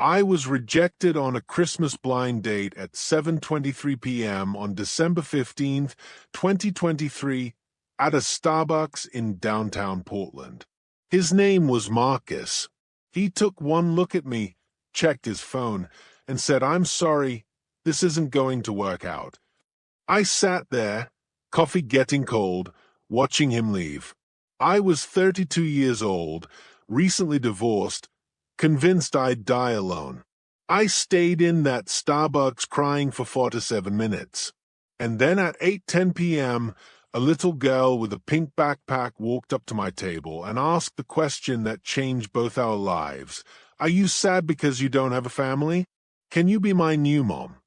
I was rejected on a Christmas blind date at 7:23 p.m. on December 15th, 2023, at a Starbucks in downtown Portland. His name was Marcus. He took one look at me, checked his phone, and said, "I'm sorry, this isn't going to work out." I sat there, coffee getting cold, watching him leave. I was 32 years old, recently divorced, convinced I'd die alone. I stayed in that Starbucks crying for 47 minutes. And then at 8:10 p.m., a little girl with a pink backpack walked up to my table and asked the question that changed both our lives. "Are you sad because you don't have a family? Can you be my new mom?"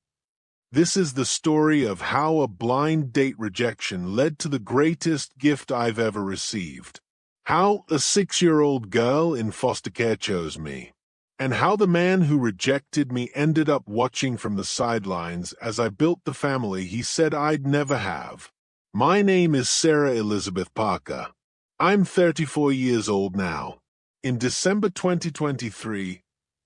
This is the story of how a blind date rejection led to the greatest gift I've ever received. How a 6-year-old girl in foster care chose me. And how the man who rejected me ended up watching from the sidelines as I built the family he said I'd never have. My name is Sarah Elizabeth Parker. I'm 34 years old now. In December 2023,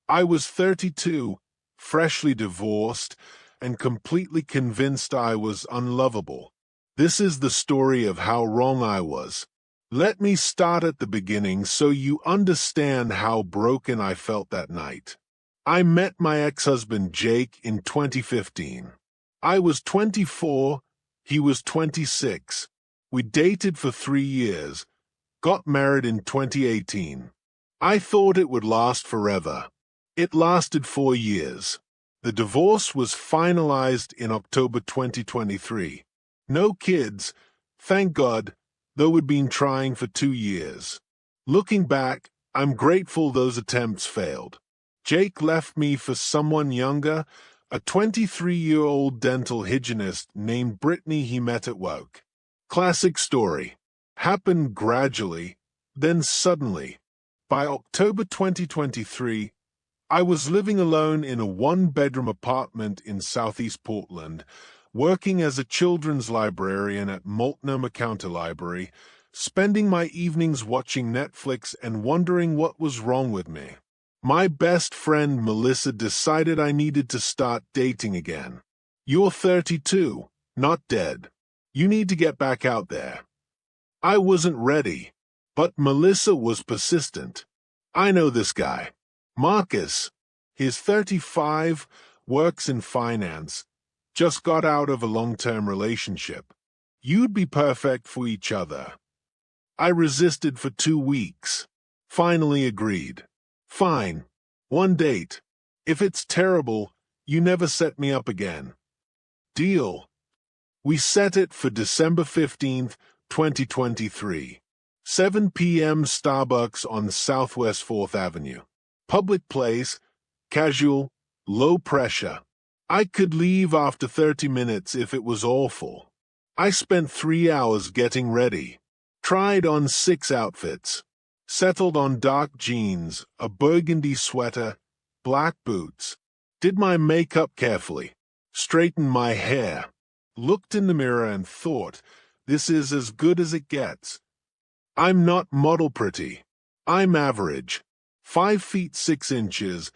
I was 32, freshly divorced, and completely convinced I was unlovable. This is the story of how wrong I was. Let me start at the beginning so you understand how broken I felt that night. I met my ex-husband Jake in 2015. I was 24, he was 26. We dated for 3 years, got married in 2018. I thought it would last forever. It lasted 4 years. The divorce was finalized in October 2023. No kids, thank God, though we'd been trying for 2 years. Looking back, I'm grateful those attempts failed. Jake left me for someone younger, a 23-year-old dental hygienist named Brittany he met at work. Classic story. Happened gradually, then suddenly. By October 2023, I was living alone in a 1-bedroom apartment in Southeast Portland, working as a children's librarian at Multnomah County Library, spending my evenings watching Netflix and wondering what was wrong with me. My best friend Melissa decided I needed to start dating again. "You're 32, not dead. You need to get back out there." I wasn't ready, but Melissa was persistent. "I know this guy. Marcus. He's 35, works in finance, just got out of a long-term relationship. You'd be perfect for each other." I resisted for 2 weeks. Finally agreed. "Fine. 1 date. If it's terrible, you never set me up again." Deal. We set it for December 15th, 2023. 7 p.m. Starbucks on Southwest 4th Avenue. Public place, casual, low pressure. I could leave after 30 minutes if it was awful. I spent 3 hours getting ready. Tried on 6 outfits. Settled on dark jeans, a burgundy sweater, black boots. Did my makeup carefully. Straightened my hair. Looked in the mirror and thought, this is as good as it gets. I'm not model pretty. I'm average. 5 feet 6 inches,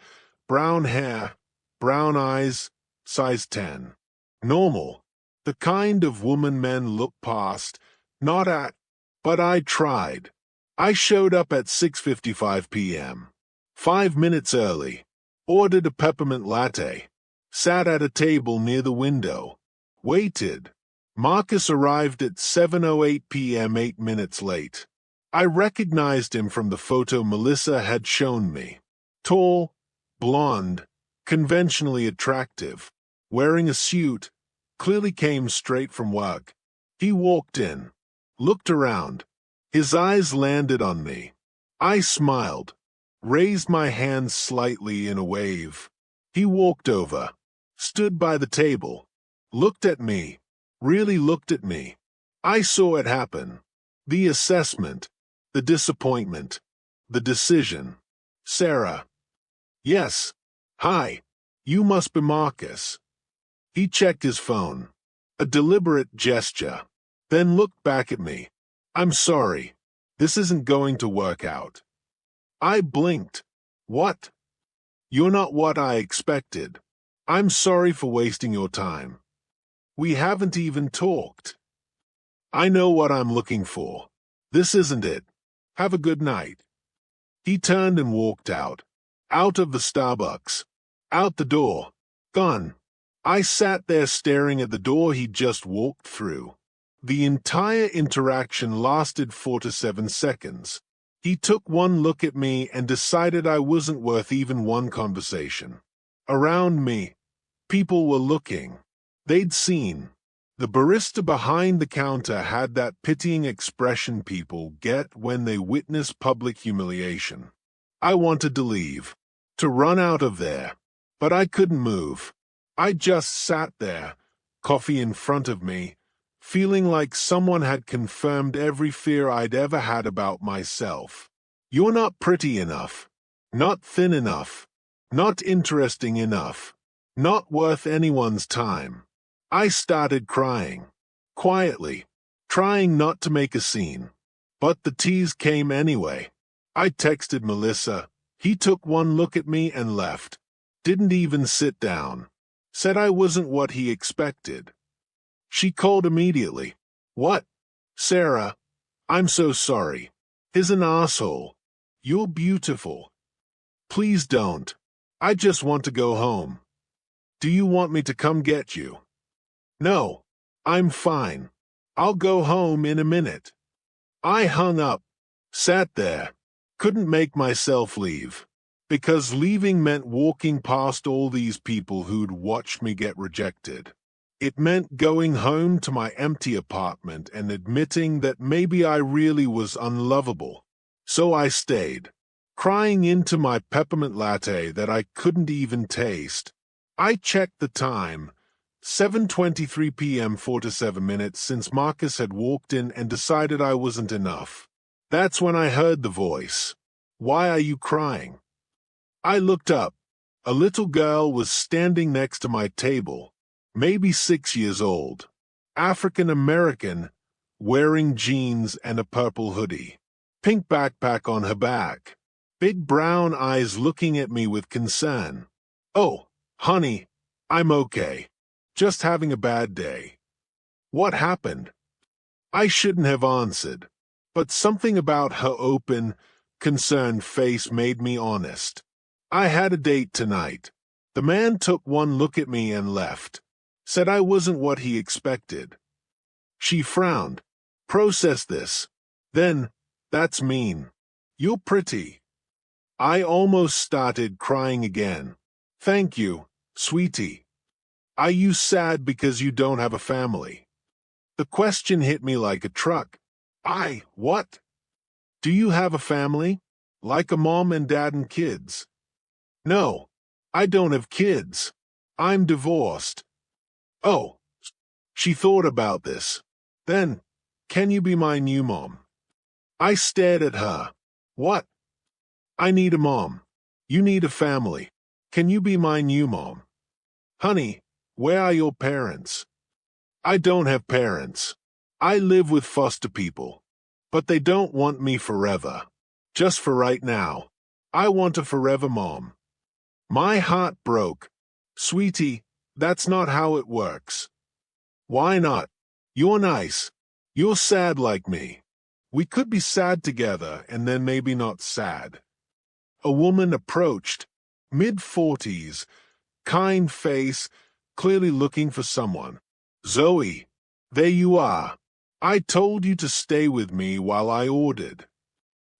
brown hair, brown eyes, size 10. Normal. The kind of woman men look past, not at, but I tried. I showed up at 6:55 p.m. 5 minutes early. Ordered a peppermint latte. Sat at a table near the window. Waited. Marcus arrived at 7:08 p.m. 8 minutes late. I recognized him from the photo Melissa had shown me. Tall, blonde, conventionally attractive, wearing a suit, clearly came straight from work. He walked in, looked around. His eyes landed on me. I smiled, raised my hand slightly in a wave. He walked over, stood by the table, looked at me, really looked at me. I saw it happen. The assessment. The disappointment. The decision. "Sarah." "Yes. Hi. You must be Marcus." He checked his phone. A deliberate gesture. Then looked back at me. "I'm sorry. This isn't going to work out." I blinked. "What?" You're not what I expected. I'm sorry for wasting your time. We haven't even talked. I know what I'm looking for. This isn't it. Have a good night." He turned and walked out. Out of the Starbucks. Out the door. Gone. I sat there staring at the door he'd just walked through. The entire interaction lasted 4 to 7 seconds. He took one look at me and decided I wasn't worth even one conversation. Around me, people were looking. They'd seen. The barista behind the counter had that pitying expression people get when they witness public humiliation. I wanted to leave, to run out of there, but I couldn't move. I just sat there, coffee in front of me, feeling like someone had confirmed every fear I'd ever had about myself. You're not pretty enough, not thin enough, not interesting enough, not worth anyone's time. I started crying, quietly, trying not to make a scene. But the tears came anyway. I texted Melissa. He took one look at me and left. Didn't even sit down. Said I wasn't what he expected. She called immediately. "What? Sarah, I'm so sorry. He's an asshole. You're beautiful. Please don't. I just want to go home. Do you want me to come get you?" "No, I'm fine. I'll go home in a minute." I hung up, sat there, couldn't make myself leave, because leaving meant walking past all these people who'd watched me get rejected. It meant going home to my empty apartment and admitting that maybe I really was unlovable. So I stayed, crying into my peppermint latte that I couldn't even taste. I checked the time. 7:23 p.m. 4 to 7 minutes since Marcus had walked in and decided I wasn't enough. That's when I heard the voice. "Why are you crying?" I looked up. A little girl was standing next to my table, maybe 6 years old, African American, wearing jeans and a purple hoodie, pink backpack on her back, big brown eyes looking at me with concern. "Oh, honey, I'm okay. Just having a bad day." What happened? I shouldn't have answered, but something about her open, concerned face made me honest. I had a date tonight. The man took one look at me and left. Said I wasn't what he expected. She frowned. "Process this." Then, "That's mean. You're pretty." I almost started crying again. "Thank you, sweetie. Are you sad because you don't have a family?" The question hit me like a truck. What? Do you have a family? Like a mom and dad and kids? No, I don't have kids. I'm divorced. Oh, she thought about this. Then, can you be my new mom? I stared at her. What? I need a mom. You need a family. Can you be my new mom? Honey, where are your parents? I don't have parents. I live with foster people. But they don't want me forever. Just for right now. I want a forever mom. My heart broke. Sweetie, that's not how it works. Why not? You're nice. You're sad like me. We could be sad together and then maybe not sad. A woman approached, mid-40s, kind face, clearly looking for someone. "Zoe, there you are. I told you to stay with me while I ordered."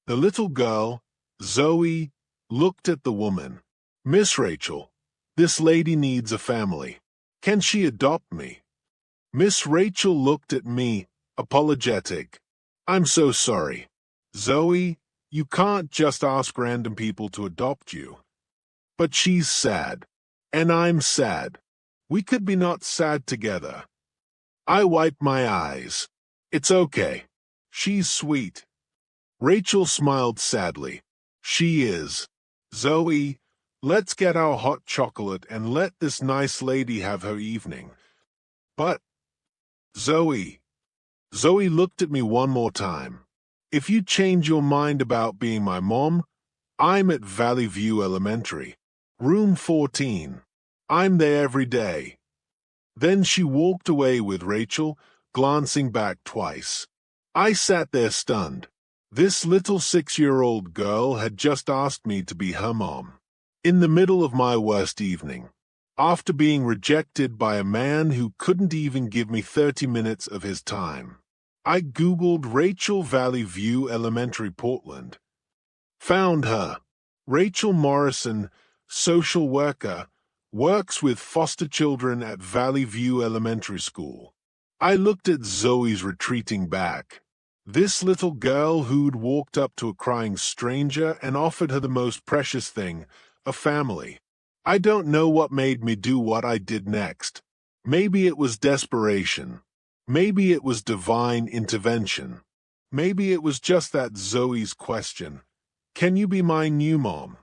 The little girl, Zoe, looked at the woman. "Miss Rachel, this lady needs a family. Can she adopt me?" Miss Rachel looked at me, apologetic. "I'm so sorry. Zoe, you can't just ask random people to adopt you." But she's sad. And I'm sad. We could be not sad together. I wiped my eyes. It's okay. She's sweet. Rachel smiled sadly. She is. "Zoe, let's get our hot chocolate and let this nice lady have her evening." But, Zoe looked at me one more time. "If you change your mind about being my mom, I'm at Valley View Elementary." Room 14. I'm there every day. Then she walked away with Rachel, glancing back twice. I sat there stunned. This little 6-year-old girl had just asked me to be her mom. In the middle of my worst evening. After being rejected by a man who couldn't even give me 30 minutes of his time. I Googled Rachel Valley View Elementary, Portland. Found her. Rachel Morrison, social worker, works with foster children at Valley View Elementary School. I looked at Zoe's retreating back. This little girl who'd walked up to a crying stranger and offered her the most precious thing, a family. I don't know what made me do what I did next. Maybe it was desperation. Maybe it was divine intervention. Maybe it was just that Zoe's question, "Can you be my new mom?"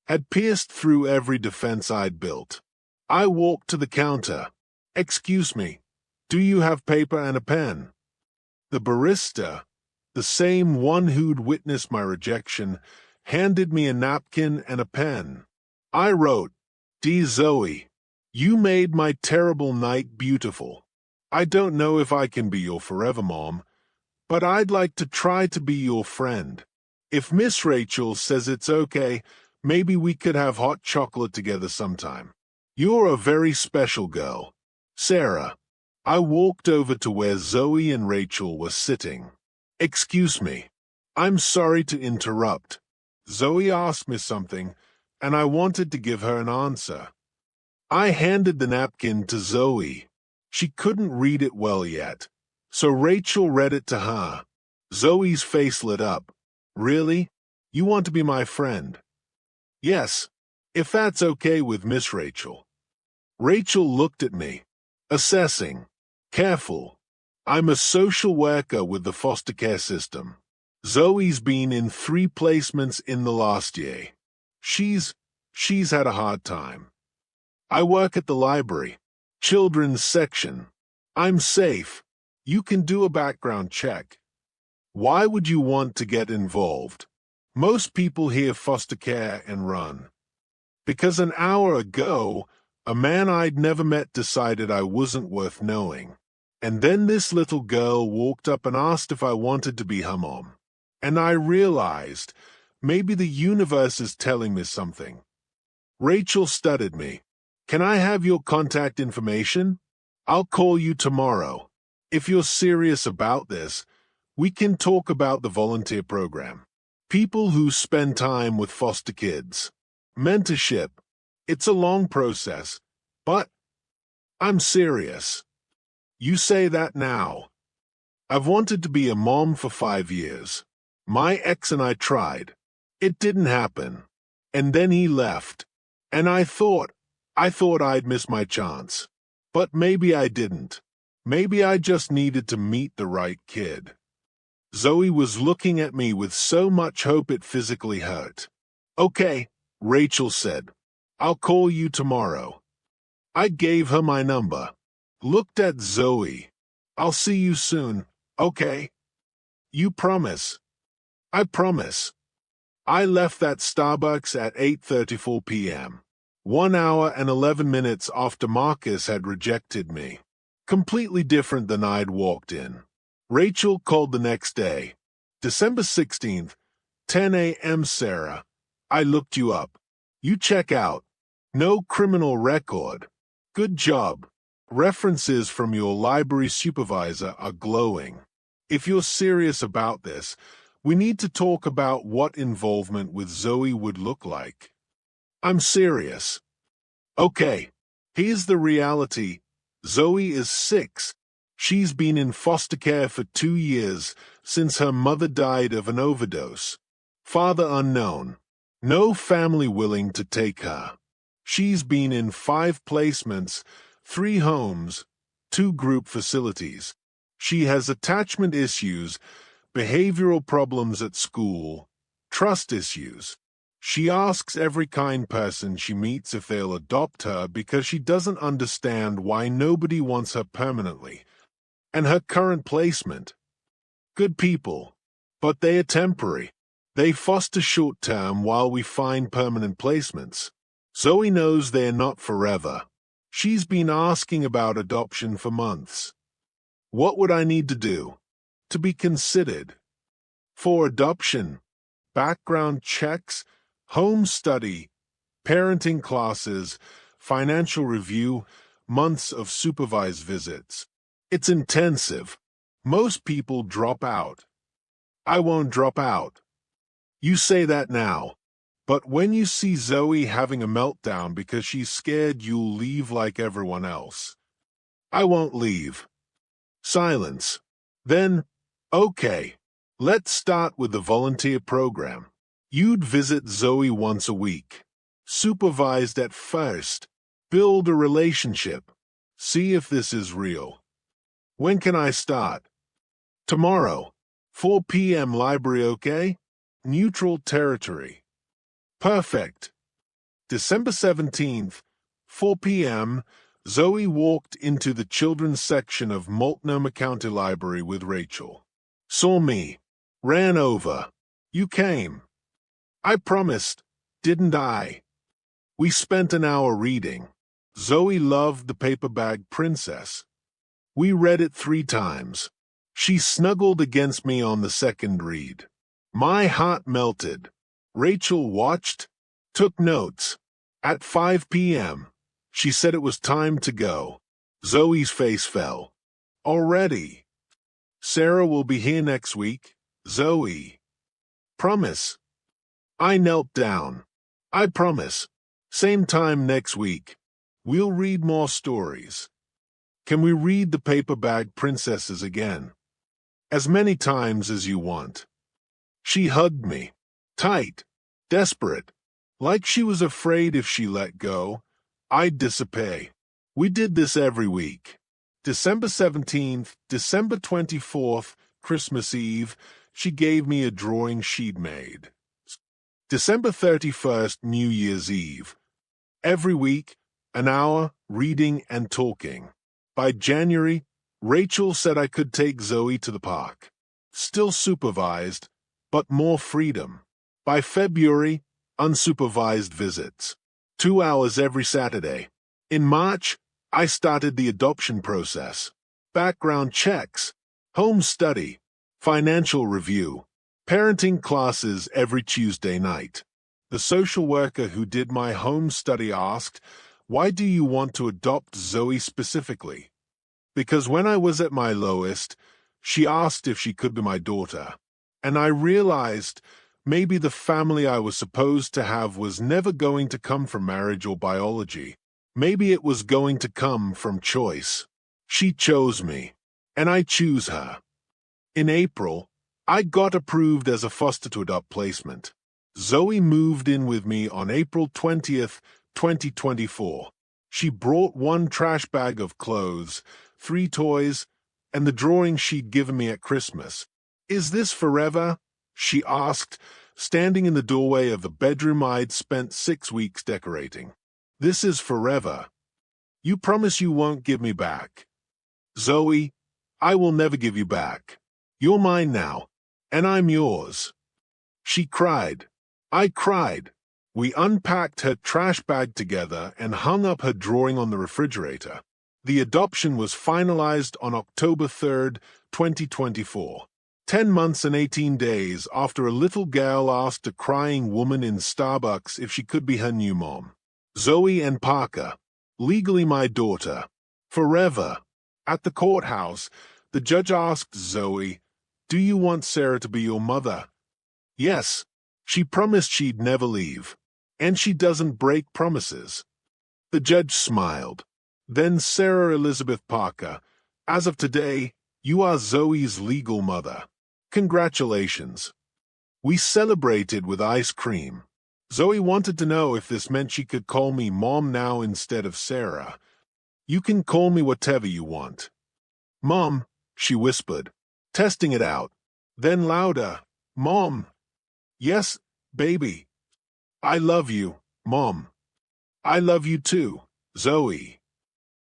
had pierced through every defense I'd built. I walked to the counter. "Excuse me, do you have paper and a pen?" The barista, the same one who'd witnessed my rejection, handed me a napkin and a pen. I wrote, "Dear Zoe, you made my terrible night beautiful. I don't know if I can be your forever mom, but I'd like to try to be your friend. If Miss Rachel says it's okay, maybe we could have hot chocolate together sometime. You're a very special girl. Sarah." I walked over to where Zoe and Rachel were sitting. "Excuse me. I'm sorry to interrupt." Zoe asked me something, and I wanted to give her an answer. I handed the napkin to Zoe. She couldn't read it well yet, so Rachel read it to her. Zoe's face lit up. "Really? You want to be my friend?" "Yes, if that's okay with Miss Rachel." Rachel looked at me, assessing, careful. "I'm a social worker with the foster care system. Zoe's been in 3 placements in the last year. She's had a hard time. I work at the library, children's section. I'm safe. You can do a background check. Why would you want to get involved? Most people hear foster care and run. Because an hour ago, a man I'd never met decided I wasn't worth knowing. And then this little girl walked up and asked if I wanted to be her mom. And I realized, maybe the universe is telling me something. Rachel studied me. "Can I have your contact information? I'll call you tomorrow. If you're serious about this, we can talk about the volunteer program. People who spend time with foster kids. Mentorship. It's a long process, but I'm serious." You say that now. I've wanted to be a mom for 5 years. My ex and I tried. It didn't happen. And then he left. And I thought I'd miss my chance. But maybe I didn't. Maybe I just needed to meet the right kid. Zoe was looking at me with so much hope it physically hurt. "Okay," Rachel said. "I'll call you tomorrow." I gave her my number. Looked at Zoe. "I'll see you soon, okay? You promise?" "I promise." I left that Starbucks at 8:34 p.m. 1 hour and 11 minutes after Marcus had rejected me. Completely different than I'd walked in. Rachel called the next day. "December 16th, 10 a.m. Sarah. I looked you up. You check out. No criminal record. Good job. References from your library supervisor are glowing. If you're serious about this, we need to talk about what involvement with Zoe would look like." "I'm serious." "Okay, here's the reality. Zoe is 6. She's been in foster care for 2 years, since her mother died of an overdose. Father unknown. No family willing to take her. She's been in 5 placements, 3 homes, 2 group facilities. She has attachment issues, behavioral problems at school, trust issues. She asks every kind person she meets if they'll adopt her because she doesn't understand why nobody wants her permanently. And her current placement. Good people, but they are temporary. They foster short-term while we find permanent placements. Zoe knows they're not forever. She's been asking about adoption for months. What would I need to do to be considered for adoption? Background checks, home study, parenting classes, financial review, months of supervised visits. It's intensive. Most people drop out. I won't drop out. You say that now. But when you see Zoe having a meltdown because she's scared you'll leave like everyone else, I won't leave. Silence. Then, okay. Let's start with the volunteer program. You'd visit Zoe once a week. Supervised at first. Build a relationship. See if this is real. When can I start? Tomorrow. 4 p.m. library, okay? Neutral territory. Perfect. December 17th, 4 p.m., Zoe walked into the children's section of Multnomah County Library with Rachel. Saw me. Ran over. You came. I promised, didn't I? We spent an hour reading. Zoe loved The Paper Bag Princess. We read it 3 times. She snuggled against me on the second read. My heart melted. Rachel watched, took notes. At 5 p.m., she said it was time to go. Zoe's face fell. Already? Sarah will be here next week. Zoe. Promise. I knelt down. I promise. Same time next week. We'll read more stories. Can we read The Paper Bag Princesses again? As many times as you want. She hugged me. Tight. Desperate. Like she was afraid if she let go, I'd disappear. We did this every week. December 17th, December 24th, Christmas Eve, she gave me a drawing she'd made. December 31st, New Year's Eve. Every week, an hour, reading and talking. By January, Rachel said I could take Zoe to the park. Still supervised, but more freedom. By February, unsupervised visits. 2 hours every Saturday. In March, I started the adoption process. Background checks, home study, financial review, parenting classes every Tuesday night. The social worker who did my home study asked, "Why do you want to adopt Zoe specifically?" Because when I was at my lowest, she asked if she could be my daughter. And I realized maybe the family I was supposed to have was never going to come from marriage or biology. Maybe it was going to come from choice. She chose me, and I choose her. In April, I got approved as a foster-to-adopt placement. Zoe moved in with me on April 20th, 2024. She brought 1 trash bag of clothes, 3 toys, and the drawing she'd given me at Christmas. "Is this forever?" she asked, standing in the doorway of the bedroom I'd spent 6 weeks decorating. "This is forever. You promise you won't give me back?" "Zoe, I will never give you back. You're mine now, and I'm yours." She cried. I cried. We unpacked her trash bag together and hung up her drawing on the refrigerator. The adoption was finalized on October 3rd, 2024. 10 months and 18 days after a little girl asked a crying woman in Starbucks if she could be her new mom. Zoe and Parker, legally my daughter, forever. At the courthouse, the judge asked Zoe, "Do you want Sarah to be your mother?" Yes. She promised she'd never leave. And she doesn't break promises. The judge smiled. Then Sarah Elizabeth Parker, as of today, you are Zoe's legal mother. Congratulations. We celebrated with ice cream. Zoe wanted to know if this meant she could call me Mom now instead of Sarah. "You can call me whatever you want." "Mom," she whispered, testing it out. Then louder, "Mom." "Yes, baby. I love you, Mom." "I love you too, Zoe."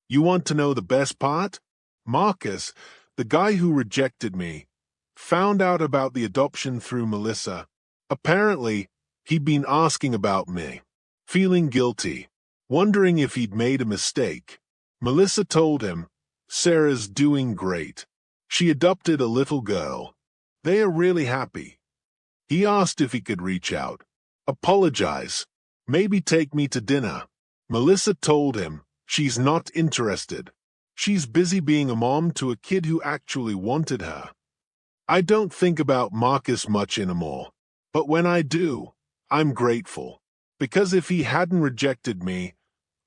You want to know the best part? Marcus, the guy who rejected me, found out about the adoption through Melissa. Apparently, he'd been asking about me. Feeling guilty. Wondering if he'd made a mistake, Melissa told him, "Sarah's doing great. She adopted a little girl. They are really happy." He asked if he could reach out, apologize, maybe take me to dinner. Melissa told him she's not interested. She's busy being a mom to a kid who actually wanted her. "I don't think about Marcus much anymore, but when I do, I'm grateful. Because if he hadn't rejected me,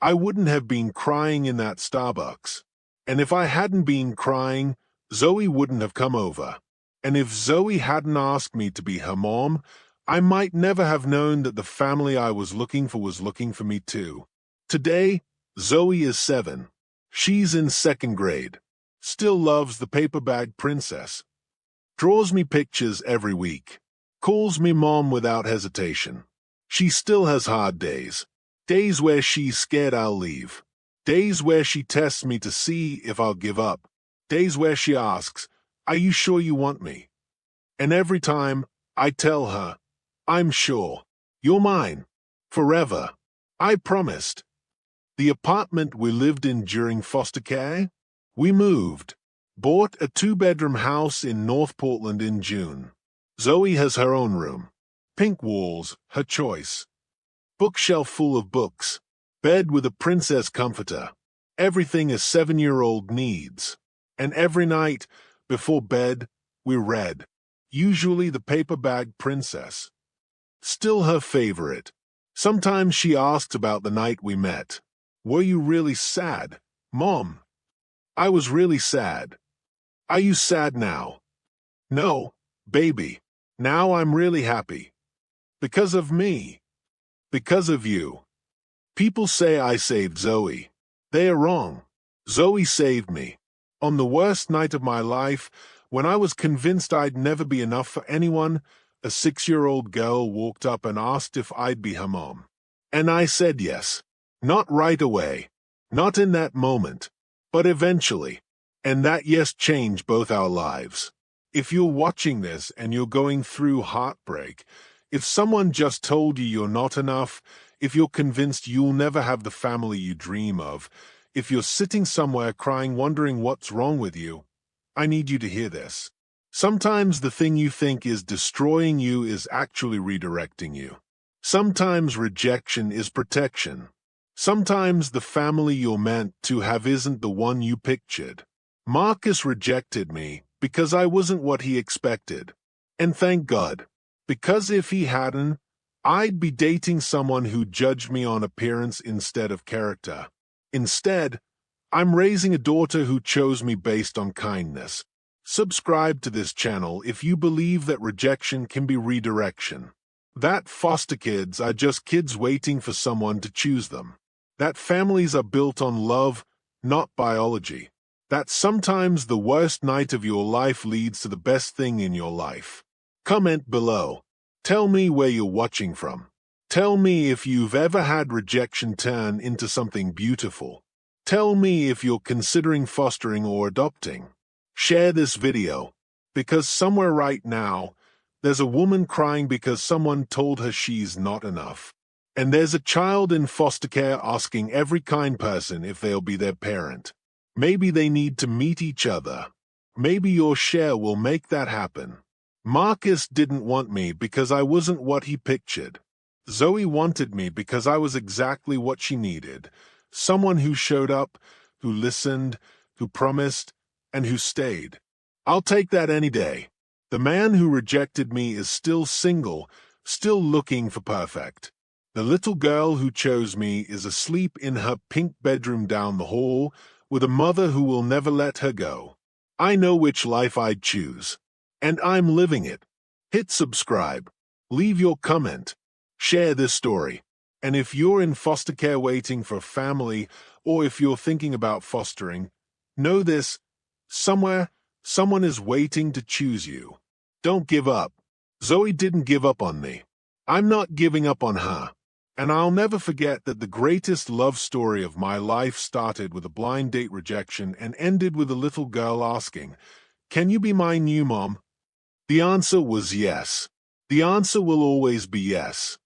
I wouldn't have been crying in that Starbucks. And if I hadn't been crying, Zoe wouldn't have come over. And if Zoe hadn't asked me to be her mom, I might never have known that the family I was looking for me too." Today, Zoe is 7. She's in 2nd grade. Still loves the paper bag princess. Draws me pictures every week. Calls me mom without hesitation. She still has hard days. Days where she's scared I'll leave. Days where she tests me to see if I'll give up. Days where she asks, "Are you sure you want me?" And every time, I tell her, "I'm sure. You're mine. Forever. I promised." The apartment we lived in during foster care? We moved. Bought a 2-bedroom house in North Portland in June. Zoe has her own room. Pink walls, her choice. Bookshelf full of books. Bed with a princess comforter. Everything a 7-year-old needs. And every night, before bed, we read. Usually the paper bag princess. Still her favorite. Sometimes she asks about the night we met. "Were you really sad, Mom?" "I was really sad." "Are you sad now?" "No, baby. Now I'm really happy." Because of me. Because of you. People say I saved Zoe. They are wrong. Zoe saved me. On the worst night of my life, when I was convinced I'd never be enough for anyone, a 6-year-old girl walked up and asked if I'd be her mom. And I said yes. Not right away. Not in that moment. But eventually. And that yes changed both our lives. If you're watching this and you're going through heartbreak, if someone just told you you're not enough, if you're convinced you'll never have the family you dream of, if you're sitting somewhere crying wondering what's wrong with you, I need you to hear this. Sometimes the thing you think is destroying you is actually redirecting you. Sometimes rejection is protection. Sometimes the family you're meant to have isn't the one you pictured. Marcus rejected me because I wasn't what he expected. And thank God. Because if he hadn't, I'd be dating someone who judged me on appearance instead of character. Instead, I'm raising a daughter who chose me based on kindness. Subscribe to this channel if you believe that rejection can be redirection. That foster kids are just kids waiting for someone to choose them. That families are built on love, not biology. That sometimes the worst night of your life leads to the best thing in your life. Comment below. Tell me where you're watching from. Tell me if you've ever had rejection turn into something beautiful. Tell me if you're considering fostering or adopting. Share this video. Because somewhere right now, there's a woman crying because someone told her she's not enough. And there's a child in foster care asking every kind person if they'll be their parent. Maybe they need to meet each other. Maybe your share will make that happen. Marcus didn't want me because I wasn't what he pictured. Zoe wanted me because I was exactly what she needed. Someone who showed up, who listened, who promised, and who stayed. I'll take that any day. The man who rejected me is still single, still looking for perfect. The little girl who chose me is asleep in her pink bedroom down the hall with a mother who will never let her go. I know which life I'd choose. And I'm living it. Hit subscribe. Leave your comment. Share this story. And if you're in foster care waiting for family, or if you're thinking about fostering, know this. Somewhere, someone is waiting to choose you. Don't give up. Zoe didn't give up on me. I'm not giving up on her. And I'll never forget that the greatest love story of my life started with a blind date rejection and ended with a little girl asking, "Can you be my new mom?" The answer was yes. The answer will always be yes.